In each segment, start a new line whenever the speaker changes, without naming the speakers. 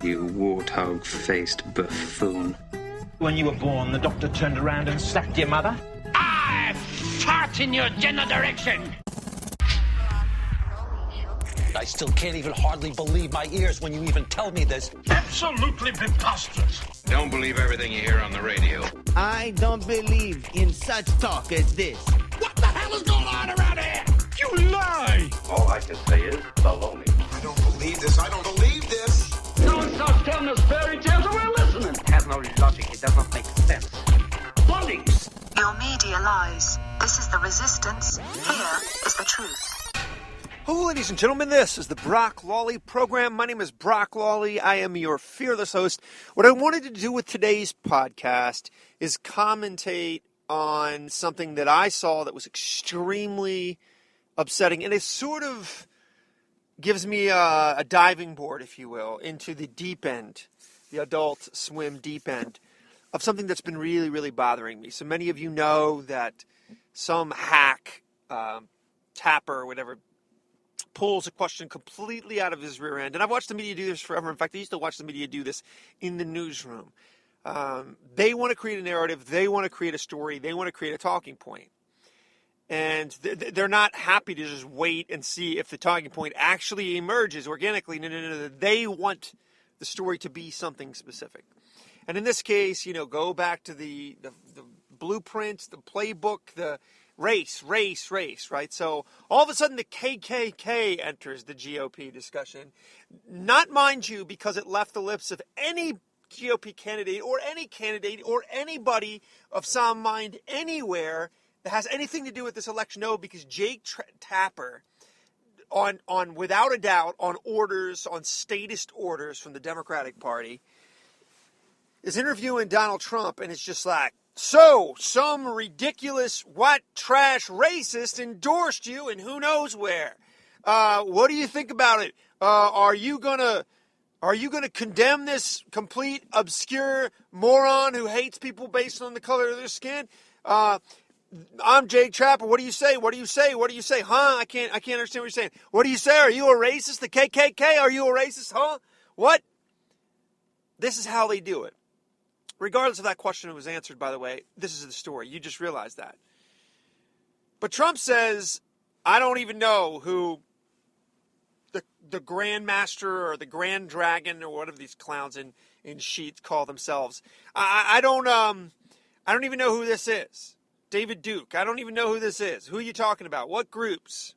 You warthog-faced buffoon.
When you were born, the doctor turned around and slapped your mother?
I fart in your general direction!
I still can't even hardly believe my ears when you even tell me this.
Absolutely preposterous.
Don't believe everything you hear on the radio.
I don't believe in such talk as this.
What the hell is going on around here? You lie!
All I can say is baloney.
I don't believe this. I don't believe this.
Don't stop telling us fairy tales, we're listening.
It has no logic. It does not make sense.
Bollocks!
Your media lies. This is the resistance. Here is the truth.
Hello, ladies and gentlemen. This is the Brock Lawley program. My name is Brock Lawley. I am your fearless host. What I wanted to do with today's podcast is commentate on something that I saw that was extremely upsetting, and it sort of gives me a diving board, if you will, into the deep end, the adult swim deep end of something that's been really, really bothering me. So many of you know that some hack, tapper, or whatever, pulls a question completely out of his rear end. And I've watched the media do this forever. In fact, I used to watch the media do this in the newsroom. They want to create a narrative. They want to create a story. They want to create a talking point. And they're not happy to just wait and see if the talking point actually emerges organically. No. They want the story to be something specific. And in this case, go back to the blueprints, the playbook, the race, right? So all of a sudden the KKK enters the GOP discussion. Not, mind you, because it left the lips of any GOP candidate or anybody of sound mind anywhere that has anything to do with this election. No, because Jake Tapper, on without a doubt, on statist orders from the Democratic Party, is interviewing Donald Trump, and it's just like, so, some ridiculous, white trash racist endorsed you and who knows where. What do you think about it? Are you gonna condemn this complete, obscure moron who hates people based on the color of their skin? I'm Jake Tapper. What do you say? Huh? I can't understand what you're saying. What do you say? Are you a racist? The KKK? Are you a racist? Huh? What? This is how they do it. Regardless of that question that was answered, by the way, this is the story. You just realized that. But Trump says, I don't even know who the Grandmaster or the Grand Dragon or whatever these clowns in sheets call themselves. I don't even know who this is. David Duke. I don't even know who this is. Who are you talking about? What groups?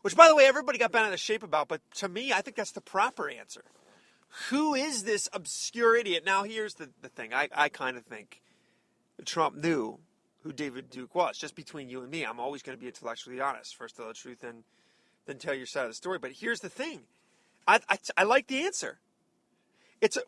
Which, by the way, everybody got bent out of shape about, but to me, I think that's the proper answer. Who is this obscure idiot? Now, here's the thing. I kind of think Trump knew who David Duke was. Just between you and me, I'm always going to be intellectually honest. First tell the truth, then tell your side of the story. But here's the thing. I like the answer.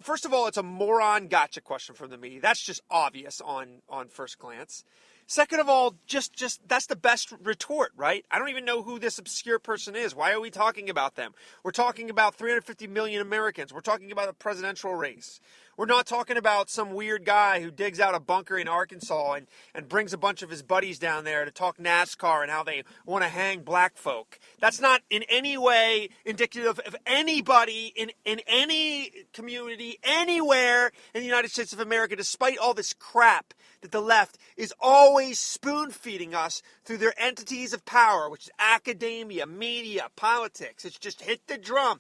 First of all, it's a moron gotcha question from the media. That's just obvious on first glance. Second of all, just that's the best retort, right? I don't even know who this obscure person is. Why are we talking about them? We're talking about 350 million Americans. We're talking about a presidential race. We're not talking about some weird guy who digs out a bunker in Arkansas and brings a bunch of his buddies down there to talk NASCAR and how they want to hang black folk. That's not in any way indicative of anybody in any community anywhere in the United States of America, despite all this crap that the left is always spoon-feeding us through their entities of power, which is academia, media, politics. It's just hit the drum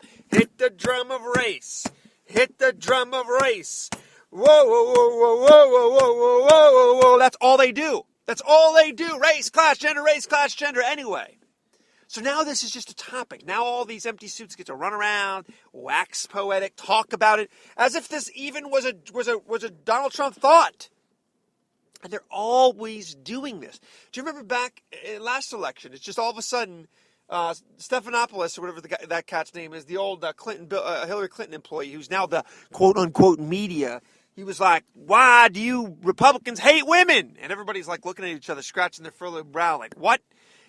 of race. Hit the drum of race. Whoa, whoa, whoa, whoa, whoa, whoa, whoa, whoa, whoa, whoa. That's all they do. Race, class, gender, anyway. So now this is just a topic. Now all these empty suits get to run around, wax poetic, talk about it, as if this even was a Donald Trump thought. And they're always doing this. Do you remember back in last election? It's just all of a sudden, Stephanopoulos, or whatever that cat's name is, the old Hillary Clinton employee who's now the quote-unquote media, he was like, why do you Republicans hate women? And everybody's like looking at each other, scratching their furrowed brow like, what?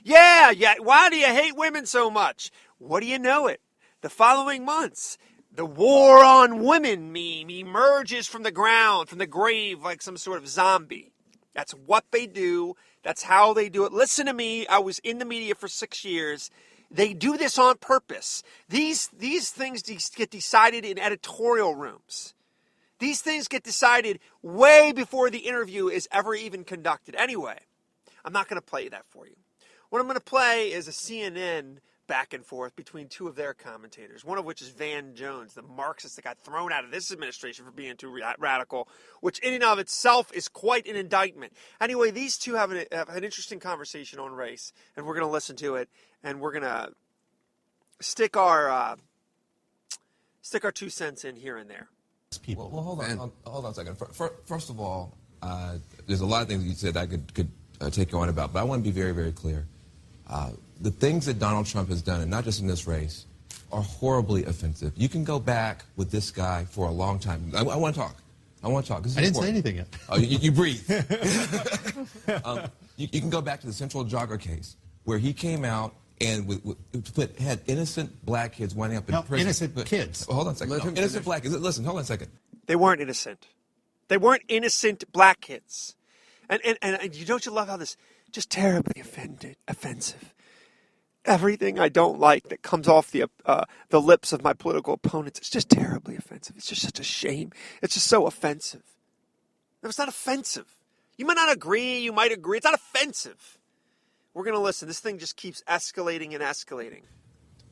Yeah, why do you hate women so much? What do you know it? The following months, the war on women meme emerges from the ground, from the grave, like some sort of zombie. That's what they do. That's how they do it. Listen to me. I was in the media for 6 years. They do this on purpose. These things get decided in editorial rooms. These things get decided way before the interview is ever even conducted. Anyway, I'm not going to play that for you. What I'm going to play is a CNN back and forth between two of their commentators, one of which is Van Jones, the Marxist that got thrown out of this administration for being too radical, which in and of itself is quite an indictment. Anyway, these two have an interesting conversation on race, and we're going to listen to it, and we're going to stick our 2 cents in here and there.
Well, hold on a second. First of all, there's a lot of things you said I could take you on about, but I want to be very, very clear. The things that Donald Trump has done, and not just in this race, are horribly offensive. You can go back with this guy for a long time. I want to talk. This is
I didn't say
important.
anything yet.
Oh, you breathe. You can go back to the Central Jogger case, where he came out and had innocent black kids winding up in prison.
Innocent kids.
Hold on a second. Innocent black kids. Listen, hold on a second.
They weren't innocent. They weren't innocent black kids. And don't you love how this just terribly offensive? Everything I don't like that comes off the lips of my political opponents is just terribly offensive. It's just such a shame. It's just so offensive. No, it's not offensive. You might not agree. You might agree. It's not offensive. We're going to listen. This thing just keeps escalating and escalating.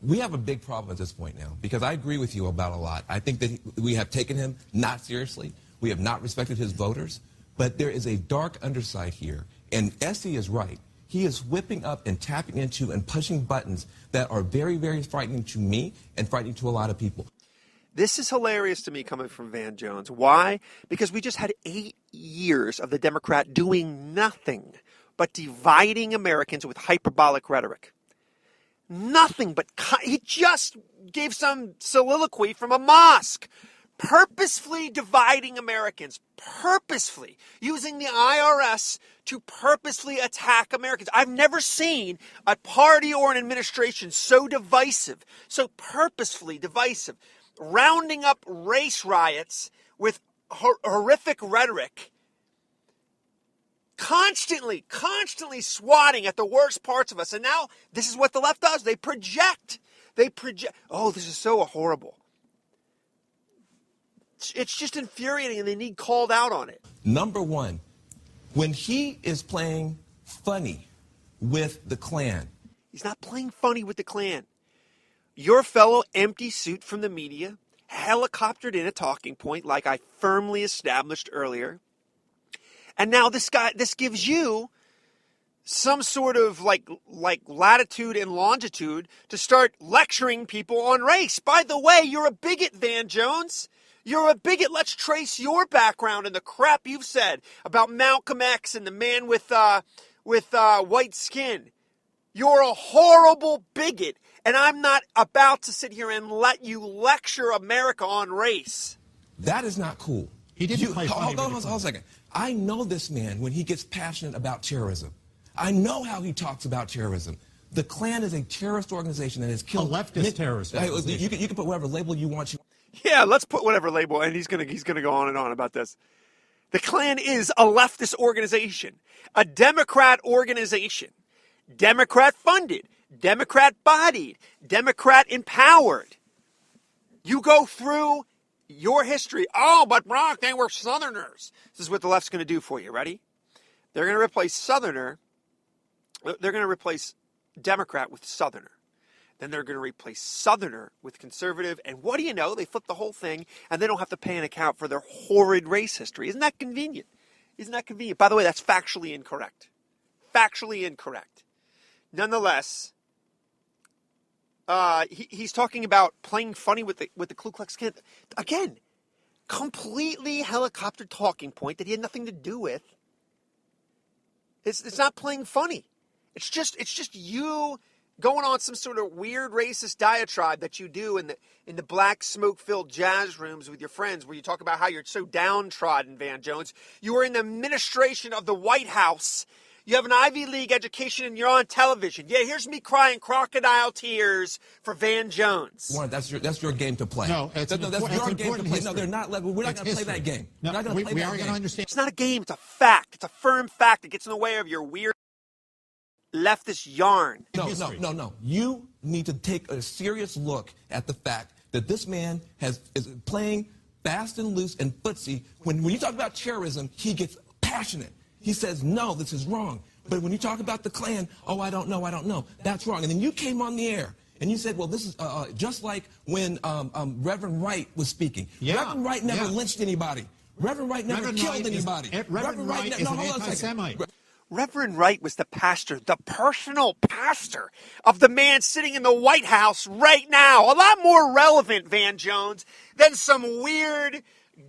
We have a big problem at this point now, because I agree with you about a lot. I think that we have taken him not seriously. We have not respected his voters. But there is a dark underside here. And Essie is right. He is whipping up and tapping into and pushing buttons that are very, very frightening to me and frightening to a lot of people.
This is hilarious to me coming from Van Jones. Why? Because we just had 8 years of the Democrat doing nothing but dividing Americans with hyperbolic rhetoric. Nothing but... He just gave some soliloquy from a mosque. Purposefully dividing Americans, purposefully using the IRS to purposefully attack Americans. I've never seen a party or an administration so divisive, so purposefully divisive, rounding up race riots with horrific rhetoric, constantly swatting at the worst parts of us. And now this is what the left does. They project. Oh, this is so horrible. It's just infuriating, and they need called out on it.
Number one, when he is playing funny with the Klan.
He's not playing funny with the Klan. Your fellow empty suit from the media, helicoptered in a talking point like I firmly established earlier. And now this gives you some sort of like latitude and longitude to start lecturing people on race. By the way, you're a bigot, Van Jones. You're a bigot. Let's trace your background and the crap you've said about Malcolm X and the man with white skin. You're a horrible bigot, and I'm not about to sit here and let you lecture America on race.
That is not cool.
He didn't play funny.
Hold on a second. I know this man when he gets passionate about terrorism. I know how he talks about terrorism. The Klan is a terrorist organization that has killed...
A leftist terrorist organization.
You can put whatever label you want.
Yeah, let's put whatever label, and he's gonna go on and on about this. The Klan is a leftist organization, a Democrat organization, Democrat funded, Democrat bodied, Democrat empowered. You go through your history. Oh, but Brock, they were Southerners. This is what the left's going to do for you. Ready? They're going to replace Southerner. They're going to replace Democrat with Southerner. Then they're going to replace Southerner with conservative. And what do you know? They flip the whole thing, and they don't have to pay an account for their horrid race history. Isn't that convenient? Isn't that convenient? By the way, that's factually incorrect. Factually incorrect. Nonetheless, he's talking about playing funny with the Ku Klux Klan. Again, completely helicopter talking point that he had nothing to do with. It's not playing funny. It's just you going on some sort of weird racist diatribe that you do in the black smoke-filled jazz rooms with your friends, where you talk about how you're so downtrodden, Van Jones. You are in the administration of the White House. You have an Ivy League education and you're on television. Yeah, here's me crying crocodile tears for Van Jones.
Warren, that's your game to play.
No, that's your game to play.
No, they're not. We're not going to play that game.
No, we are going to understand.
It's not a game. It's a fact. It's a firm fact that gets in the way of your weird leftist yarn.
No. You need to take a serious look at the fact that this man is playing fast and loose and footsie. When you talk about terrorism, he gets passionate. He says, no, this is wrong. But when you talk about the Klan, oh, I don't know. That's wrong. And then you came on the air and you said, well, this is just like when Reverend Wright was speaking.
Yeah.
Reverend Wright never lynched anybody. Reverend Wright never killed anybody.
Reverend Wright is an anti-Semite.
Reverend Wright was the pastor, the personal pastor of the man sitting in the White House right now. A lot more relevant, Van Jones, than some weird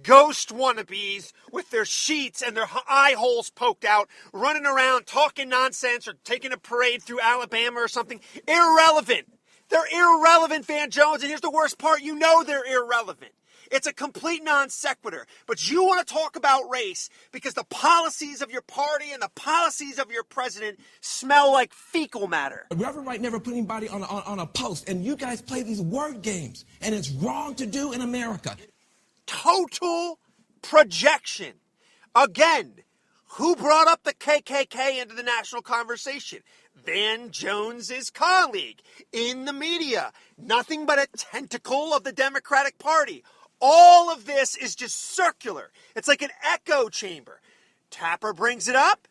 ghost wannabes with their sheets and their eye holes poked out, running around talking nonsense or taking a parade through Alabama or something. Irrelevant. They're irrelevant, Van Jones, and here's the worst part. You know they're irrelevant. It's a complete non sequitur. But you want to talk about race because the policies of your party and the policies of your president smell like fecal matter.
Reverend Wright never put anybody on a post, and you guys play these word games, and it's wrong to do in America.
Total projection. Again, who brought up the KKK into the national conversation? Van Jones's colleague in the media. Nothing but a tentacle of the Democratic Party. All of this is just circular. It's like an echo chamber. Tapper brings it up.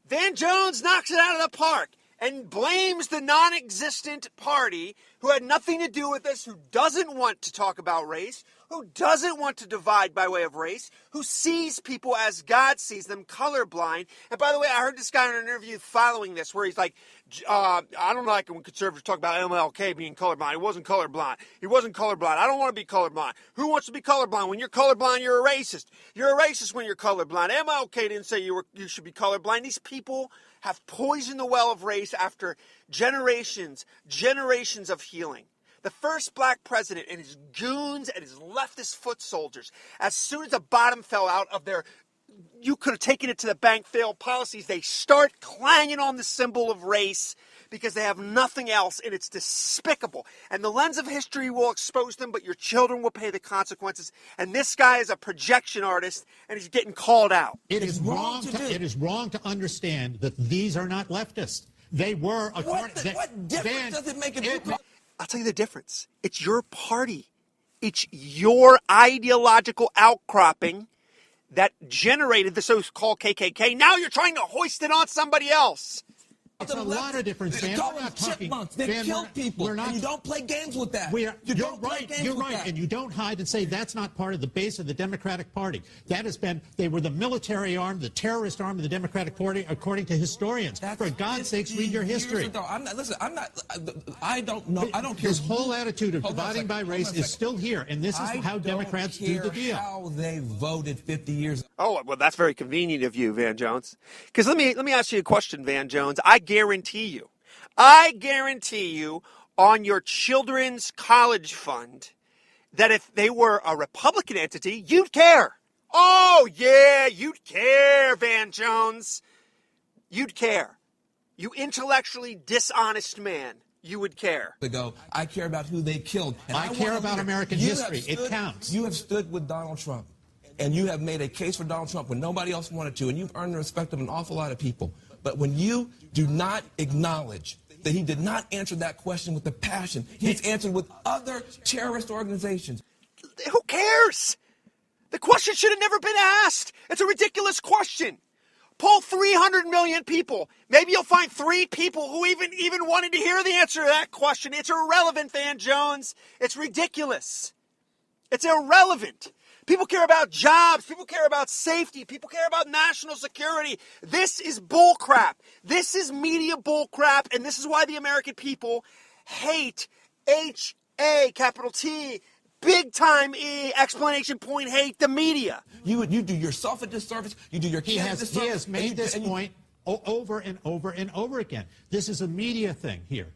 Van Jones knocks it out of the park and blames the non-existent party who had nothing to do with this, who doesn't want to talk about race, who doesn't want to divide by way of race, who sees people as God sees them, colorblind. And by the way, I heard this guy in an interview following this where he's like, I don't like it when conservatives talk about MLK being colorblind. He wasn't colorblind. He wasn't colorblind. I don't want to be colorblind. Who wants to be colorblind? When you're colorblind, you're a racist. You're a racist when you're colorblind. MLK didn't say you should be colorblind. These people have poisoned the well of race after generations of healing. The first black president and his goons and his leftist foot soldiers, as soon as the bottom fell out of their you could have taken it to the bank failed policies, they start clanging on the symbol of race because they have nothing else, and it's despicable. And the lens of history will expose them, but your children will pay the consequences. And this guy is a projection artist, and he's getting called out.
It is wrong to understand that these are not leftists. They were.
What difference does it make?
I'll tell you the difference. It's your party. It's your ideological outcropping that generated the so-called KKK. Now you're trying to hoist it on somebody else.
It's a lot of difference, Dan.
We're not talking. They kill people, and you don't play games with that. You're right,
and you don't hide and say that's not part of the base of the Democratic Party. That has been, they were the military arm, the terrorist arm of the Democratic Party, according to historians. For God's sakes, read your history.
I don't know. I don't care.
This whole attitude of dividing by race is still here, and this is how Democrats do the deal.
How they voted 50 years ago.
Oh, well, that's very convenient of you, Van Jones. Because let me ask you a question, Van Jones. I guarantee you on your children's college fund that if they were a Republican entity, you'd care. Oh, yeah, you'd care, Van Jones. You'd care. You intellectually dishonest man. You would care.
I care about who they killed. And
I care about American history. It counts.
You have stood with Donald Trump, and you have made a case for Donald Trump when nobody else wanted to, and you've earned the respect of an awful lot of people. But when you do not acknowledge that he did not answer that question with the passion he's answered with other terrorist organizations.
Who cares? The question should have never been asked. It's a ridiculous question. Poll 300 million people. Maybe you'll find 3 people who even wanted to hear the answer to that question. It's irrelevant, Van Jones. It's ridiculous. It's irrelevant. People care about jobs. People care about safety. People care about national security. This is bullcrap. This is media bullcrap, and this is why the American people hate H-A, capital T, big time E, exclamation point, hate the media.
You do yourself a disservice. You do your kids a disservice.
He has made this point over and over and over again. This is a media thing here.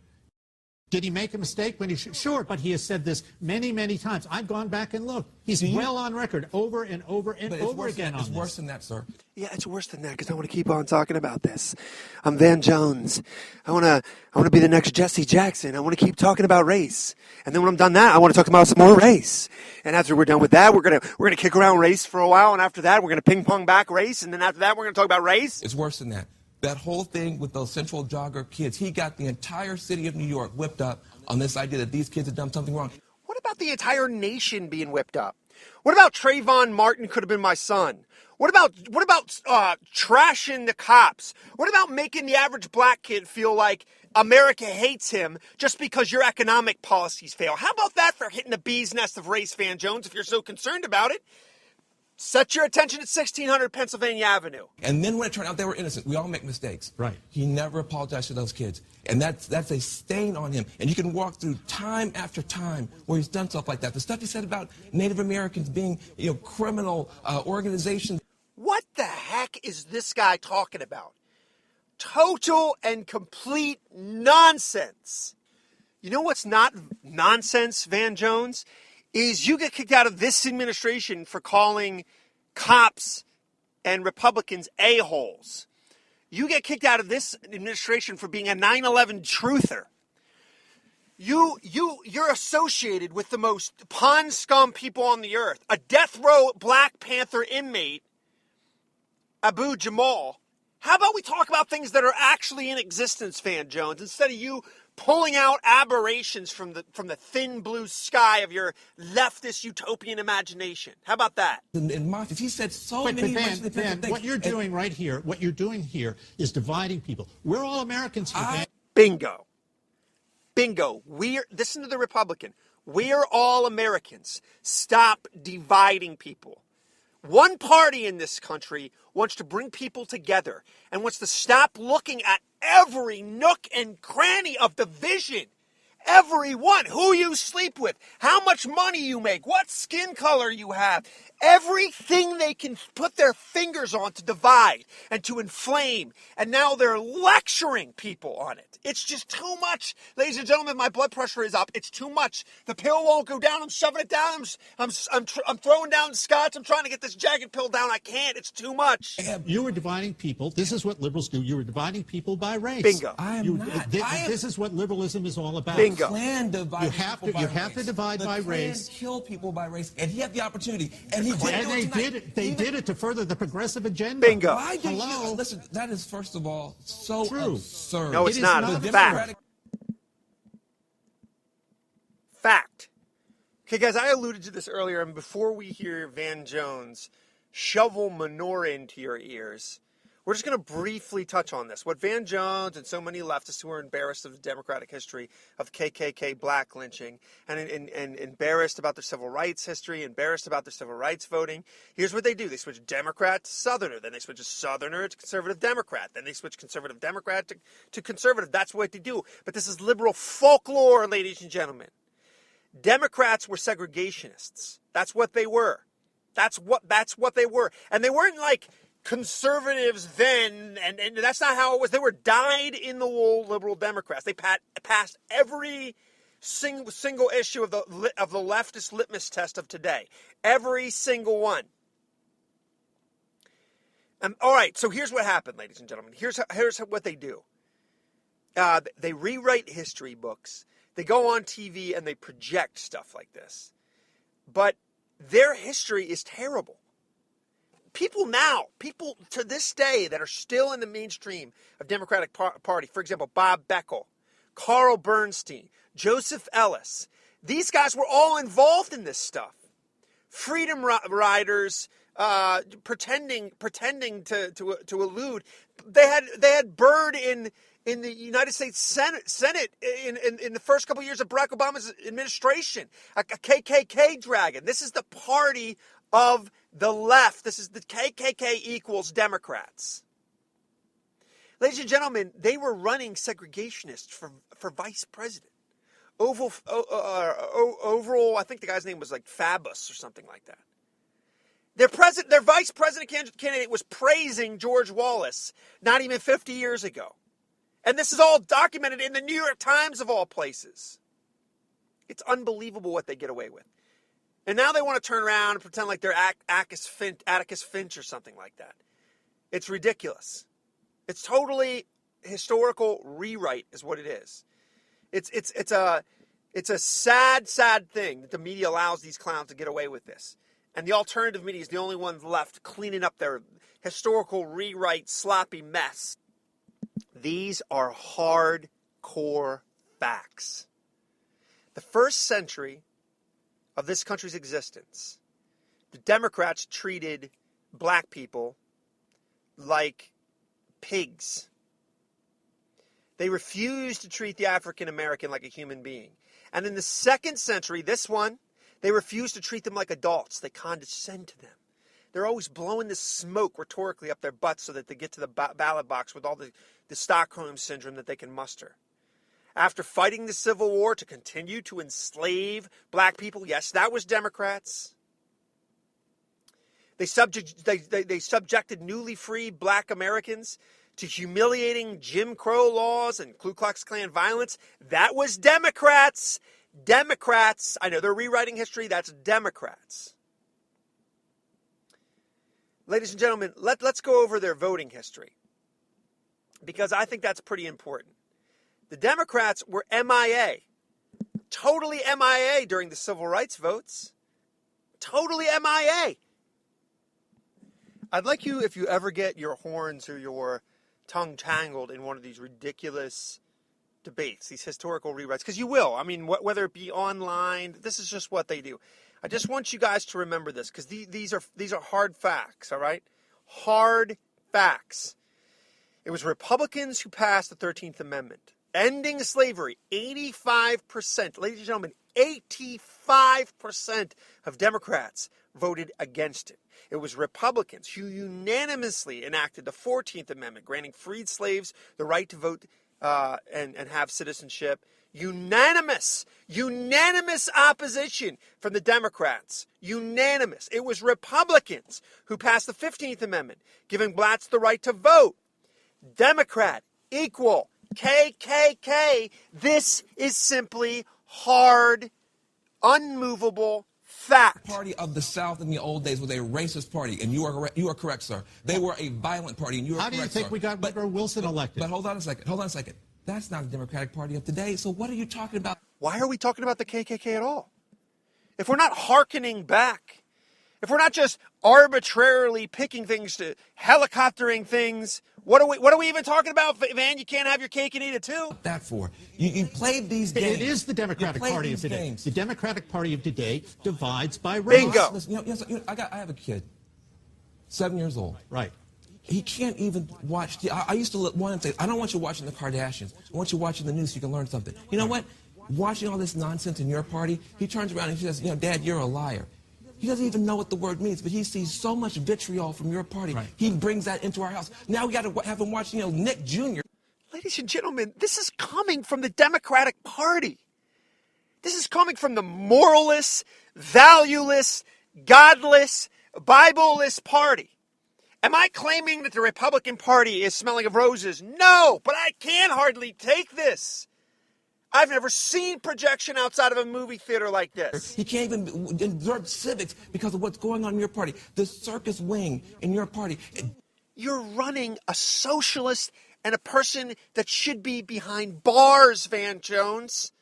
Did he make a mistake when he sure, but he has said this many, many times. I've gone back and looked. He's well on record over and over and over again on this.
It's worse than that, sir.
Yeah, it's worse than that because I want to keep on talking about this. I'm Van Jones. I want to be the next Jesse Jackson. I want to keep talking about race. And then when I'm done that, I want to talk about some more race. And after we're done with that, we're gonna kick around race for a while, and after that, we're gonna ping pong back race, and then after that, we're gonna talk about race.
It's worse than that. That whole thing with those Central Jogger kids, he got the entire city of New York whipped up on this idea that these kids have done something wrong.
What about the entire nation being whipped up? What about Trayvon Martin could have been my son? What about trashing the cops? What about making the average black kid feel like America hates him just because your economic policies fail? How about that for hitting the bee's nest of race, Van Jones, if you're so concerned about it? Set your attention at 1600 Pennsylvania Avenue.
And then when it turned out they were innocent, we all make mistakes.
Right.
He never apologized to those kids. And that's a stain on him. And you can walk through time after time where he's done stuff like that. The stuff he said about Native Americans being, criminal organizations.
What the heck is this guy talking about? Total and complete nonsense. You know what's not nonsense, Van Jones? Is you get kicked out of this administration for calling cops and Republicans a-holes. You get kicked out of this administration for being a 9/11 truther. You're associated with the most pond scum people on the earth. A death row Black Panther inmate, Abu Jamal. How about we talk about things that are actually in existence, Van Jones, instead of you pulling out aberrations from the thin blue sky of your leftist utopian imagination? How about that?
And Marcus, he said many
Van, what you're doing right here, what you're doing here is dividing people. We're all Americans here, Van.
Bingo. Bingo. Listen to the Republican. We're all Americans. Stop dividing people. One party in this country wants to bring people together and wants to stop looking at every nook and cranny of division. Everyone, who you sleep with, how much money you make, what skin color you have, everything they can put their fingers on to divide and to inflame. And now they're lecturing people on it. It's just too much. Ladies and gentlemen, my blood pressure is up. It's too much. The pill won't go down. I'm shoving it down. I'm throwing down scotch. I'm trying to get this jagged pill down. I can't. It's too much.
You were dividing people. This is what liberals do. You were dividing people by race.
Bingo.
This is what liberalism is all about.
Bingo.
Klan divides people by race.
You have to divide by race.
The Klan kill people by race, and he had the opportunity, and he did.
And they did it to further the progressive agenda.
Bingo.
Why did you listen? That is, first of all, so
true.
Absurd.
No, it's not. It's a fact. Fact. Okay, guys, I alluded to this earlier, and before we hear Van Jones shovel menorah into your ears, we're just going to briefly touch on this. What Van Jones and so many leftists who are embarrassed of the Democratic history of KKK black lynching and embarrassed about their civil rights history, embarrassed about their civil rights voting, here's what they do. They switch Democrat to Southerner. Then they switch a Southerner to conservative Democrat. Then they switch conservative Democrat to conservative. That's what they do. But this is liberal folklore, ladies and gentlemen. Democrats were segregationists. That's what they were. That's what they were. And they weren't like conservatives then, and that's not how it was. They were dyed-in-the-wool liberal Democrats. They passed every single issue of the leftist litmus test of today. Every single one. All right, so here's what happened, ladies and gentlemen. Here's what they do. They rewrite history books. They go on TV and they project stuff like this. But their history is terrible. People to this day that are still in the mainstream of Democratic Party, for example, Bob Beckel, Carl Bernstein, Joseph Ellis, these guys were all involved in this stuff. Freedom riders, pretending to elude. They had Byrd in the United States Senate in the first couple of years of Barack Obama's administration, a KKK dragon. This is the party of the left. This is the KKK equals Democrats. Ladies and gentlemen, they were running segregationists for vice president. Overall, I think the guy's name was like Fabus or something like that. Their vice president candidate was praising George Wallace not even 50 years ago. And this is all documented in the New York Times of all places. It's unbelievable what they get away with. And now they want to turn around and pretend like they're Atticus Finch or something like that. It's ridiculous. It's totally historical rewrite is what it is. It's a sad thing that the media allows these clowns to get away with this. And the alternative media is the only ones left cleaning up their historical rewrite sloppy mess. These are hardcore facts. the first century of this country's existence, the Democrats treated black people like pigs. They refused to treat the African American like a human being. And in the second century, this one, they refused to treat them like adults. They condescend to them. They're always blowing this smoke rhetorically up their butts so that they get to the ballot box with all the Stockholm syndrome that they can muster. After fighting the Civil War to continue to enslave black people, yes, that was Democrats. They subjected newly freed black Americans to humiliating Jim Crow laws and Ku Klux Klan violence. That was Democrats. Democrats. I know they're rewriting history. That's Democrats. Ladies and gentlemen, let's go over their voting history, because I think that's pretty important. The Democrats were MIA. Totally MIA during the civil rights votes. Totally MIA. I'd like you, if you ever get your horns or your tongue tangled in one of these ridiculous debates, these historical rewrites, because you will. I mean, whether it be online, this is just what they do. I just want you guys to remember this, because these are hard facts, all right? Hard facts. It was Republicans who passed the 13th Amendment, ending slavery. 85%, ladies and gentlemen, 85% of Democrats voted against it. It was Republicans who unanimously enacted the 14th Amendment, granting freed slaves the right to vote and have citizenship. Unanimous opposition from the Democrats. Unanimous. It was Republicans who passed the 15th Amendment, giving blacks the right to vote. Democrat equal KKK. This is simply hard, unmovable fact.
Party of the South in the old days was a racist party, and you are correct, sir. They were a violent party, and you are correct, sir.
How do you think we got Woodrow Wilson elected?
But hold on a second. That's not the Democratic Party of today, so what are you talking about?
Why are we talking about the KKK at all? If we're not hearkening back, if we're not just arbitrarily picking things to helicoptering things, what are we even talking about, Van? You can't have your cake and eat it too.
That for you played these games.
It is the Democratic Party of today. The Democratic Party of today divides by race.
Bingo.
Listen, I have a kid, 7 years old.
Right.
He can't even watch. I used to want him to say, I don't want you watching the Kardashians. I want you watching the news so you can learn something. You know what? Watching all this nonsense in your party, he turns around and he says, Dad, you're a liar. He doesn't even know what the word means, but he sees so much vitriol from your party. Right. He brings that into our house. Now we got to have him watch, Nick Jr.
Ladies and gentlemen, this is coming from the Democratic Party. This is coming from the moralist, valueless, godless, Bible-less party. Am I claiming that the Republican Party is smelling of roses? No, but I can hardly take this. I've never seen projection outside of a movie theater like this.
He can't even observe civics because of what's going on in your party. The circus wing in your party.
You're running a socialist and a person that should be behind bars, Van Jones.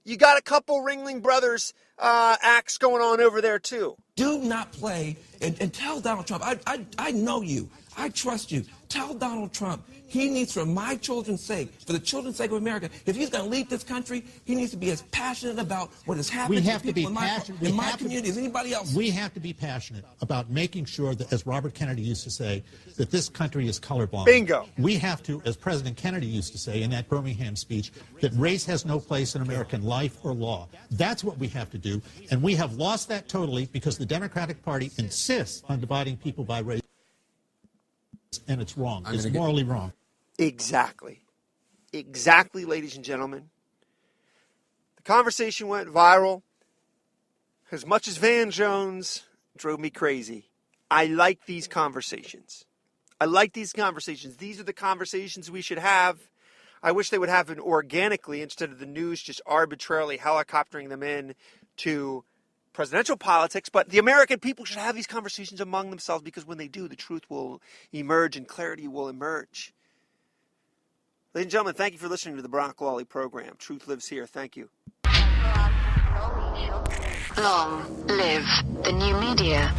You got a couple Ringling Brothers acts going on over there, too.
Do not play and tell Donald Trump, I know you. I trust you. Tell Donald Trump he needs, for my children's sake, for the children's sake of America, if he's going to lead this country, he needs to be as passionate about what is happening to people in my community as anybody else.
We have to be passionate about making sure that, as Robert Kennedy used to say, that this country is colorblind.
Bingo.
We have to, as President Kennedy used to say in that Birmingham speech, that race has no place in American life or law. That's what we have to do, and we have lost that totally because the Democratic Party insists on dividing people by race, and it's wrong. It's morally wrong.
Exactly. Exactly, ladies and gentlemen. The conversation went viral. As much as Van Jones drove me crazy, I like these conversations. These are the conversations we should have. I wish they would happen organically instead of the news just arbitrarily helicoptering them in to presidential politics. But the American people should have these conversations among themselves, because when they do, the truth will emerge and clarity will emerge. Ladies and gentlemen, thank you for listening to the Brock Lawley program. Truth lives here. Thank you.
Long live the new media.